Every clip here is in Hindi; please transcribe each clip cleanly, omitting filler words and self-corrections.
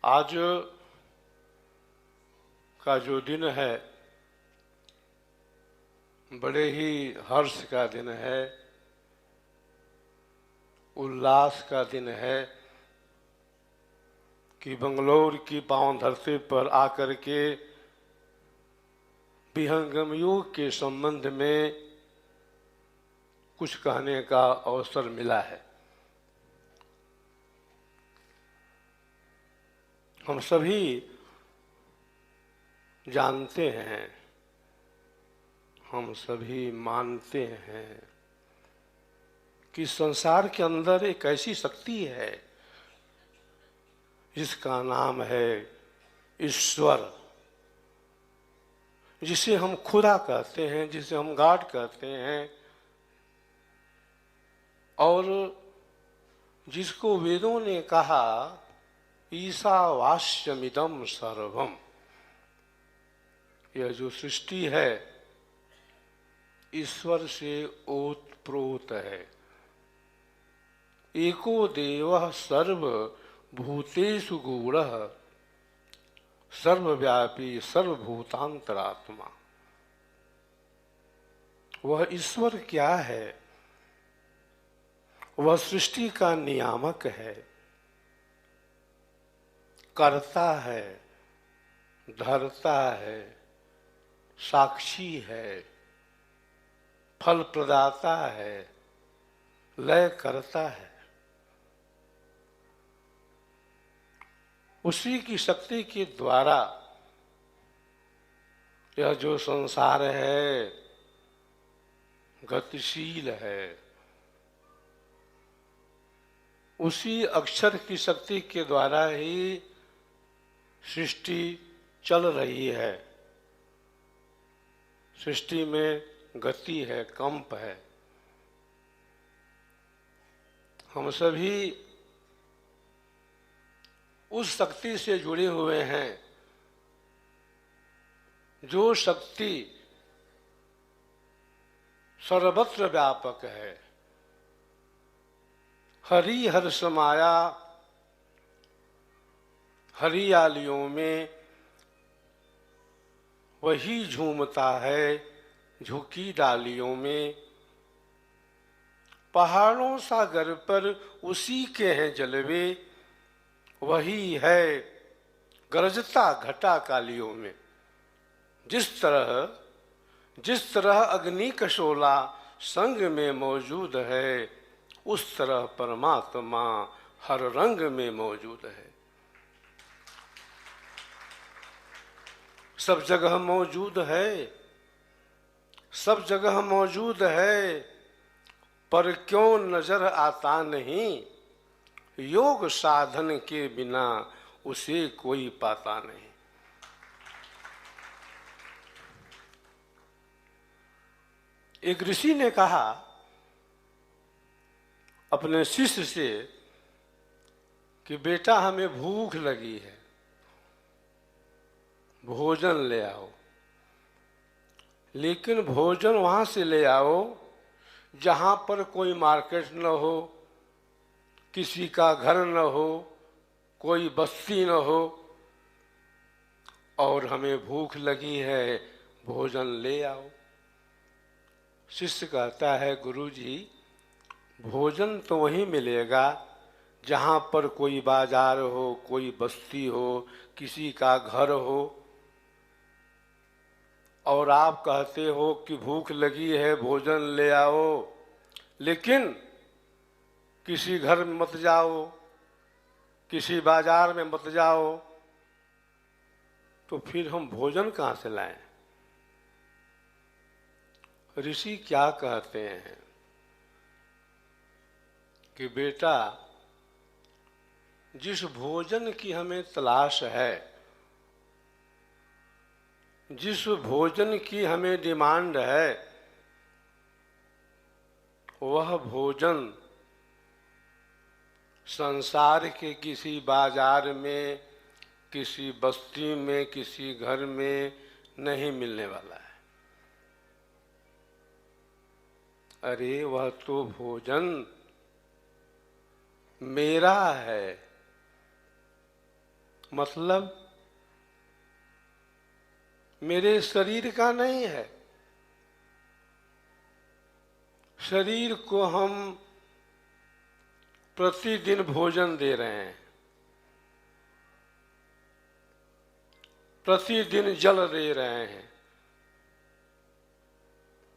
आज का जो दिन है बड़े ही हर्ष का दिन है, उल्लास का दिन है कि बंगलौर की पावन धरती पर आकर के विहंगम योग के संबंध में कुछ कहने का अवसर मिला है। हम सभी जानते हैं, हम सभी मानते हैं कि संसार के अंदर एक ऐसी शक्ति है जिसका नाम है ईश्वर, जिसे हम खुदा कहते हैं, जिसे हम गॉड कहते हैं, और जिसको वेदों ने कहा ईशावास्यमिदं सर्वम। यह जो सृष्टि है ईश्वर से ओतप्रोत है। एको देवः सर्वभूतेषु गूढ़ः सर्वव्यापी सर्वभूतांतरात्मा। वह ईश्वर क्या है? वह सृष्टि का नियामक है, करता है, धरता है, साक्षी है, फल प्रदाता है, लय करता है। उसी की शक्ति के द्वारा यह जो संसार है गतिशील है। उसी अक्षर की शक्ति के द्वारा ही सृष्टि चल रही है। सृष्टि में गति है, कंप है। हम सभी उस शक्ति से जुड़े हुए हैं जो शक्ति सर्वत्र व्यापक है। हरि हर्ष माया हरियालियों में वही झूमता है, झुकी डालियों में। पहाड़ों सागर पर उसी के हैं जलवे, वही है गरजता घटा कालियों में। जिस तरह अग्नि का शोला संग में मौजूद है, उस तरह परमात्मा हर रंग में मौजूद है। सब जगह मौजूद है, सब जगह मौजूद है, पर क्यों नजर आता नहीं? योग साधन के बिना उसे कोई पाता नहीं। एक ऋषि ने कहा अपने शिष्य से कि बेटा हमें भूख लगी है, भोजन ले आओ। लेकिन भोजन वहां से ले आओ जहां पर कोई मार्केट न हो, किसी का घर न हो, कोई बस्ती न हो। और हमें भूख लगी है, भोजन ले आओ। शिष्य कहता है गुरुजी, भोजन तो वहीं मिलेगा जहां पर कोई बाजार हो, कोई बस्ती हो, किसी का घर हो। और आप कहते हो कि भूख लगी है, भोजन ले आओ, लेकिन किसी घर में मत जाओ, किसी बाजार में मत जाओ। तो फिर हम भोजन कहाँ से लाएं? ऋषि क्या कहते हैं कि बेटा, जिस भोजन की हमें तलाश है, जिस भोजन की हमें डिमांड है, वह भोजन संसार के किसी बाजार में, किसी बस्ती में, किसी घर में नहीं मिलने वाला है। अरे वह तो भोजन मेरा है, मतलब मेरे शरीर का नहीं है। शरीर को हम प्रतिदिन भोजन दे रहे हैं, प्रतिदिन जल दे रहे हैं,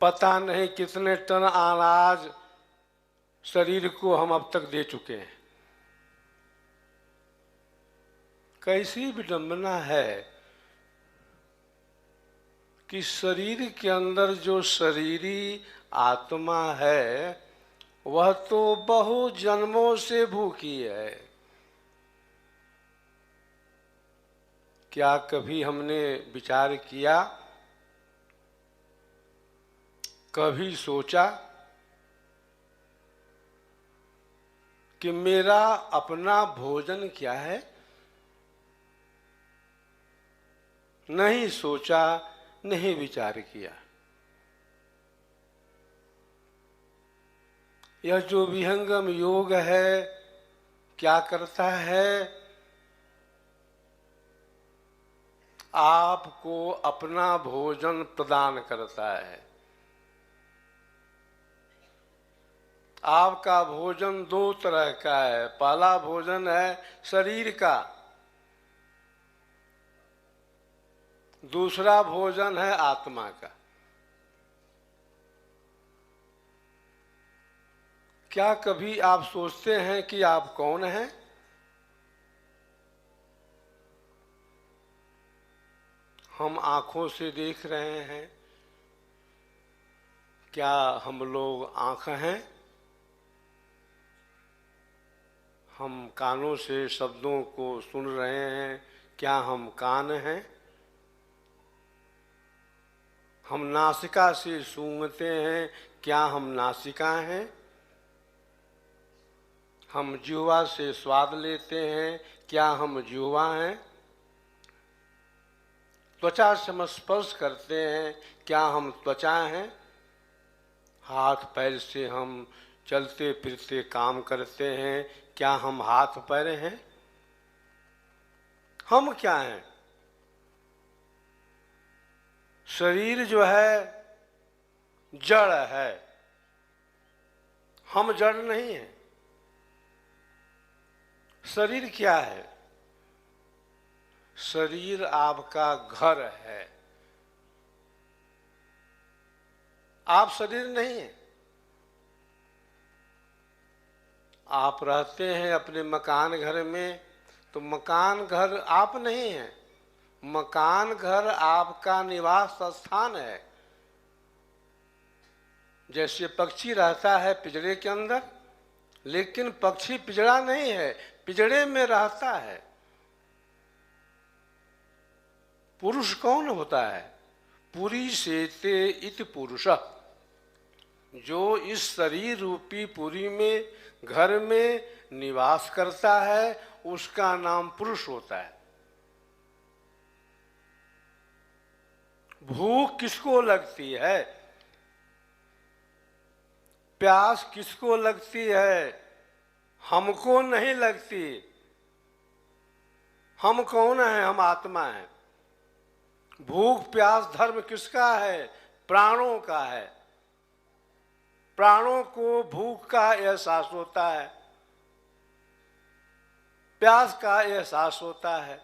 पता नहीं कितने टन अनाज शरीर को हम अब तक दे चुके हैं। कैसी विडंबना है कि शरीर के अंदर जो शरीरी आत्मा है वह तो बहु जन्मों से भूखी है। क्या कभी हमने विचार किया, कभी सोचा कि मेरा अपना भोजन क्या है? नहीं सोचा, नहीं विचार किया। यह जो विहंगम योग है क्या करता है? आपको अपना भोजन प्रदान करता है। आपका भोजन दो तरह का है। पहला भोजन है शरीर का, दूसरा भोजन है आत्मा का। क्या कभी आप सोचते हैं कि आप कौन हैं? हम आंखों से देख रहे हैं, क्या हम लोग आंख हैं? हम कानों से शब्दों को सुन रहे हैं, क्या हम कान हैं? हम नासिका से सूंघते हैं, क्या हम नासिका हैं? हम जिह्वा से स्वाद लेते हैं, क्या हम जिह्वा हैं? त्वचा से हम स्पर्श करते हैं, क्या हम त्वचा हैं? हाथ पैर से हम चलते फिरते काम करते हैं, क्या हम हाथ पैर हैं? हम क्या हैं? शरीर जो है जड़ है, हम जड़ नहीं हैं। शरीर क्या है? शरीर आपका घर है, आप शरीर नहीं हैं। आप रहते हैं अपने मकान घर में, तो मकान घर आप नहीं हैं। मकान घर आपका निवास स्थान है। जैसे पक्षी रहता है पिंजरे के अंदर, लेकिन पक्षी पिंजरा नहीं है, पिंजरे में रहता है। पुरुष कौन होता है? पुरी सेते इत पुरुष, जो इस शरीर रूपी पुरी में, घर में निवास करता है, उसका नाम पुरुष होता है। भूख किसको लगती है? प्यास किसको लगती है? हमको नहीं लगती। हम कौन हैं? हम आत्मा हैं। भूख प्यास धर्म किसका है? प्राणों का है। प्राणों को भूख का एहसास होता है, प्यास का एहसास होता है।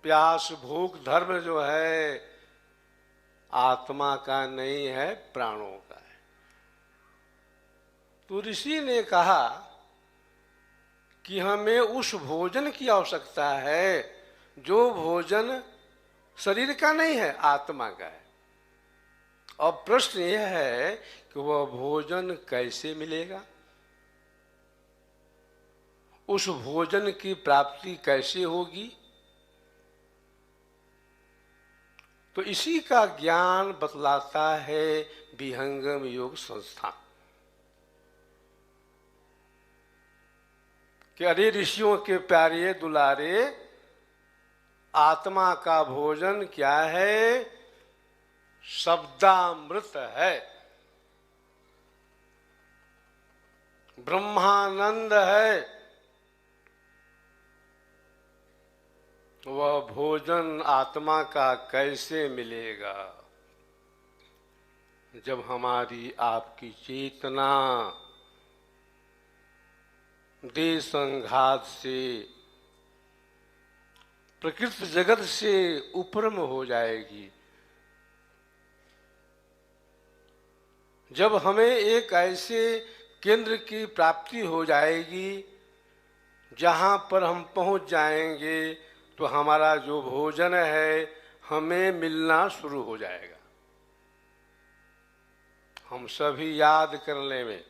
प्यास भूख धर्म जो है आत्मा का नहीं है, प्राणों का है। तो ऋषि ने कहा कि हमें उस भोजन की आवश्यकता है जो भोजन शरीर का नहीं है, आत्मा का है। अब प्रश्न यह है कि वह भोजन कैसे मिलेगा? उस भोजन की प्राप्ति कैसे होगी? तो इसी का ज्ञान बतलाता है विहंगम योग संस्थान। कि अरे ऋषियों के प्यारे दुलारे, आत्मा का भोजन क्या है? शब्दामृत है, ब्रह्मानंद है, वह भोजन आत्मा का कैसे मिलेगा जब हमारी आपकी चेतना देह संघात से प्रकृति जगत से उपरम हो जाएगी। जब हमें एक ऐसे केंद्र की प्राप्ति हो जाएगी जहाँ पर हम पहुँच जाएंगे तो हमारा जो भोजन है हमें मिलना शुरू हो जाएगा। हम सभी याद करने में,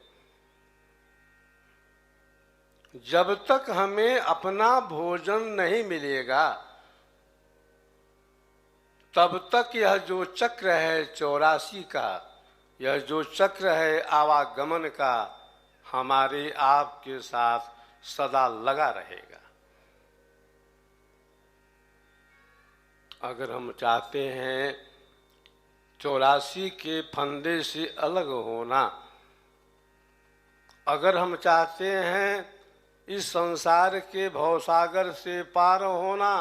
जब तक हमें अपना भोजन नहीं मिलेगा तब तक यह जो चक्र है 84 का, यह जो चक्र है आवागमन का, हमारे आपके साथ सदा लगा रहेगा। अगर हम चाहते हैं 84 के फंदे से अलग होना, अगर हम चाहते हैं इस संसार के भवसागर से पार होना,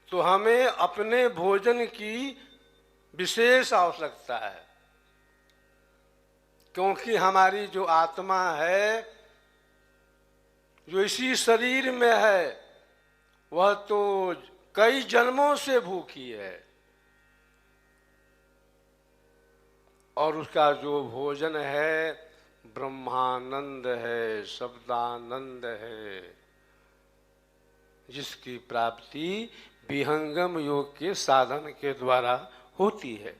तो हमें अपने भोजन की विशेष आवश्यकता है। क्योंकि हमारी जो आत्मा है जो इसी शरीर में है वह तो कई जन्मों से भूखी है और उसका जो भोजन है ब्रह्मानंद है, शब्दानंद है, जिसकी प्राप्ति विहंगम योग के साधन के द्वारा होती है।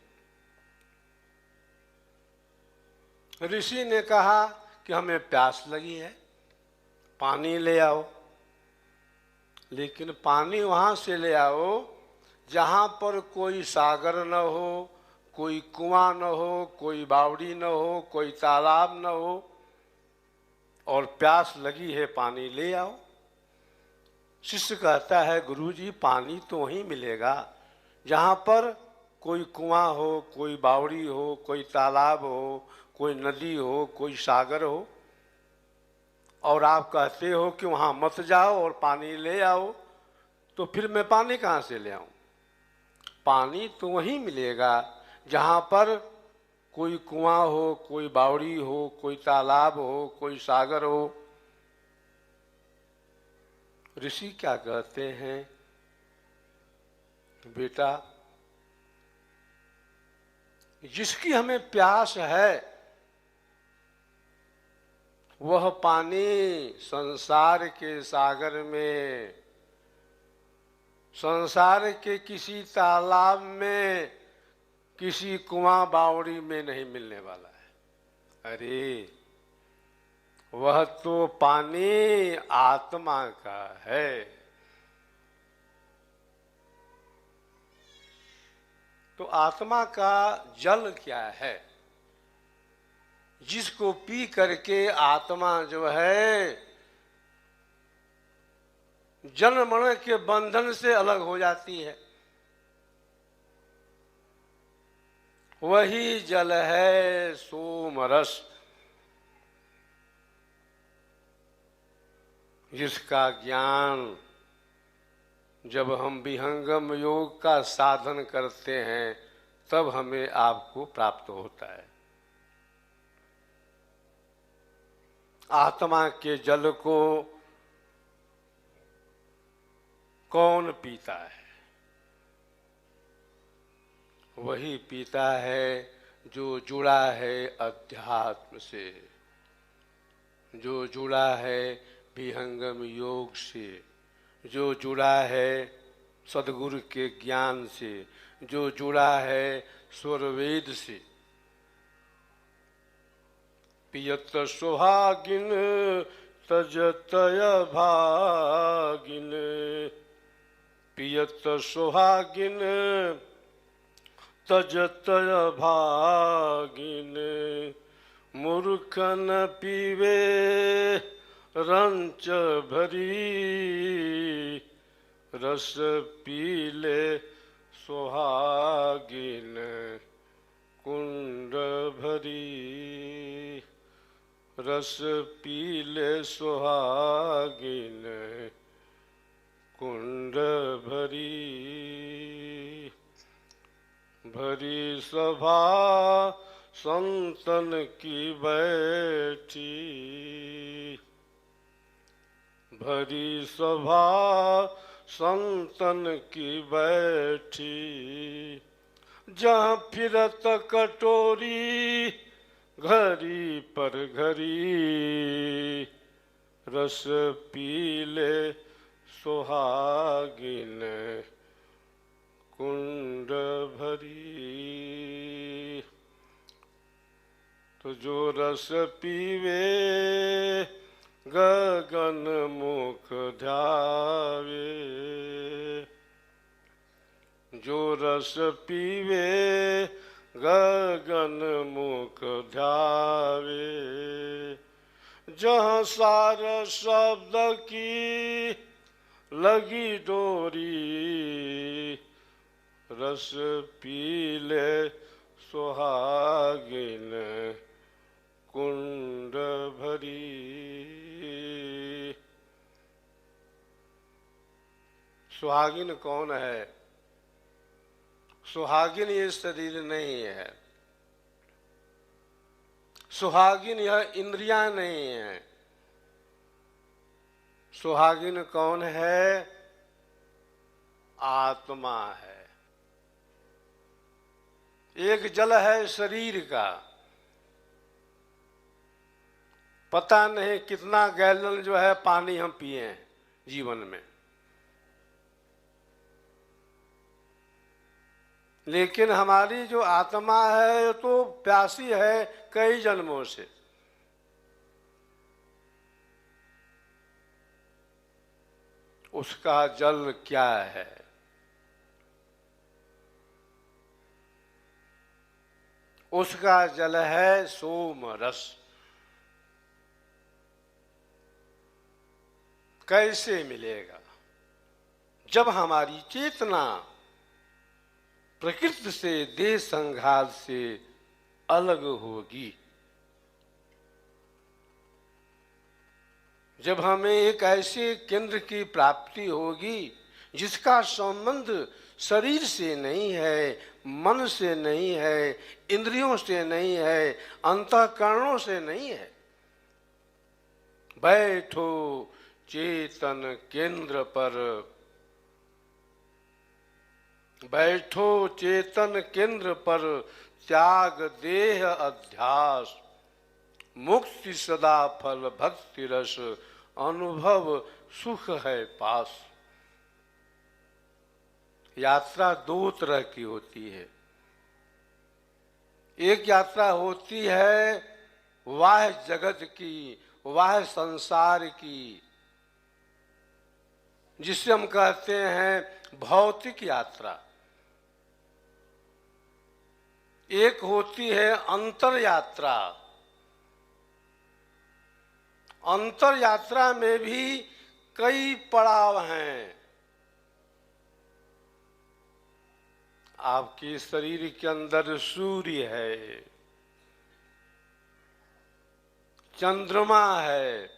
ऋषि ने कहा कि हमें प्यास लगी है, पानी ले आओ। लेकिन पानी वहाँ से ले आओ जहाँ पर कोई सागर न हो, कोई कुआं न हो, कोई बावड़ी न हो, कोई तालाब न हो, और प्यास लगी है, पानी ले आओ। शिष्य कहता है गुरुजी पानी तो वहीं मिलेगा जहाँ पर कोई कुआं हो, कोई बावड़ी हो, कोई तालाब हो, कोई नदी हो, कोई सागर हो, और आप कहते हो कि वहाँ मत जाओ और पानी ले आओ, तो फिर मैं पानी कहाँ से ले आऊँ? पानी तो वहीं मिलेगा जहाँ पर कोई कुआं हो, कोई बावड़ी हो, कोई तालाब हो, कोई सागर हो। ऋषि क्या कहते हैं, बेटा जिसकी हमें प्यास है वह पानी संसार के सागर में, संसार के किसी तालाब में, किसी कुआं बावड़ी में नहीं मिलने वाला है। अरे वह तो पानी आत्मा का है। तो आत्मा का जल क्या है जिसको पी करके आत्मा जो है जन्म मरण के बंधन से अलग हो जाती है? वही जल है सोमरस, जिसका ज्ञान जब हम विहंगम योग का साधन करते हैं तब हमें आपको प्राप्त होता है। आत्मा के जल को कौन पीता है? वही पीता है जो जुड़ा है अध्यात्म से, जो जुड़ा है विहंगम योग से, जो जुड़ा है सदगुरु के ज्ञान से, जो जुड़ा है स्वरवेद से। पियत सुहागिन तजतय भागिन, पियत सुहागिन तजतय भागिन, मूर्खन पीवे रंच भरी, रस पीले सुहागिन कुंड भरी, रस पीले सुहागिन कुंड भरी भरी सभा संतन की बैठी, भरी सभा संतन की बैठी, जहाँ फिरत कटोरी घड़ी पर घड़ी, रस पीले सुहागिन कुंड भरी। तो जो रस पीवे गगन मुख ध्यावे, जो रस पीवे गगन मुख ध्यावे, जहाँ सार शब्द की लगी डोरी, रस पीले सुहागिन कुंड भरी। सुहागिन कौन है? सुहागिन ये शरीर नहीं है, सुहागिन यह इंद्रियां नहीं है। सुहागिन कौन है? आत्मा है। एक जल है शरीर का, पता नहीं कितना गैलन जो है पानी हम पिए हैं जीवन में, लेकिन हमारी जो आत्मा है तो प्यासी है कई जन्मों से। उसका जल क्या है? उसका जल है सोम रस। कैसे मिलेगा? जब हमारी चेतना प्रकृति से, देह संघात से अलग होगी, जब हमें एक ऐसे केंद्र की प्राप्ति होगी जिसका संबंध शरीर से नहीं है, मन से नहीं है, इंद्रियों से नहीं है, अंतःकरणों से नहीं है। बैठो चेतन केंद्र पर, बैठो चेतन केंद्र पर, त्याग देह अध्यास, मुक्ति सदा फल भक्ति रस, अनुभव सुख है पास। यात्रा दो तरह की होती है। एक यात्रा होती है वाह जगत की, वाह संसार की, जिसे हम कहते हैं भौतिक यात्रा। एक होती है अंतर यात्रा। अंतर यात्रा में भी कई पड़ाव हैं। आपके शरीर के अंदर सूर्य है, चंद्रमा है,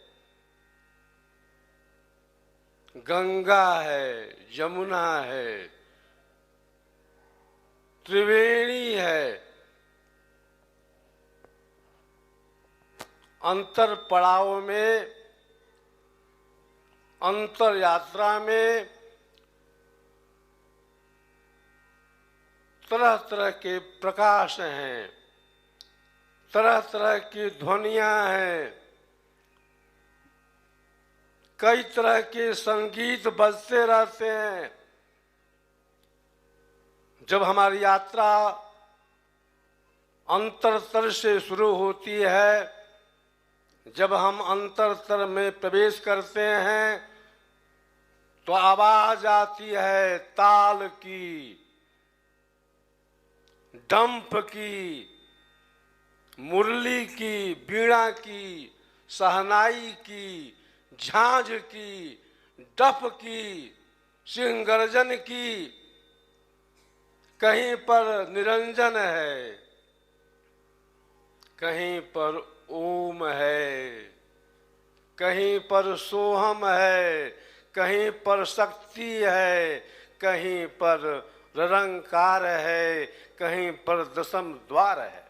गंगा है, यमुना है, त्रिवेणी है। अंतर पड़ाव में, अंतर यात्रा में तरह तरह के प्रकाश हैं, तरह तरह की ध्वनियां हैं, कई तरह के संगीत बजते रहते हैं। जब हमारी यात्रा अंतरतर से शुरू होती है, जब हम अंतरतर में प्रवेश करते हैं तो आवाज आती है ताल की, डंफ की, मुरली की, बीड़ा की, सहनाई की, झांझ की, डफ की, सिंह गर्जन की। कहीं पर निरंजन है, कहीं पर ओम है, कहीं पर सोहम है, कहीं पर शक्ति है, कहीं पर निरंकार है, कहीं पर दशम द्वार है।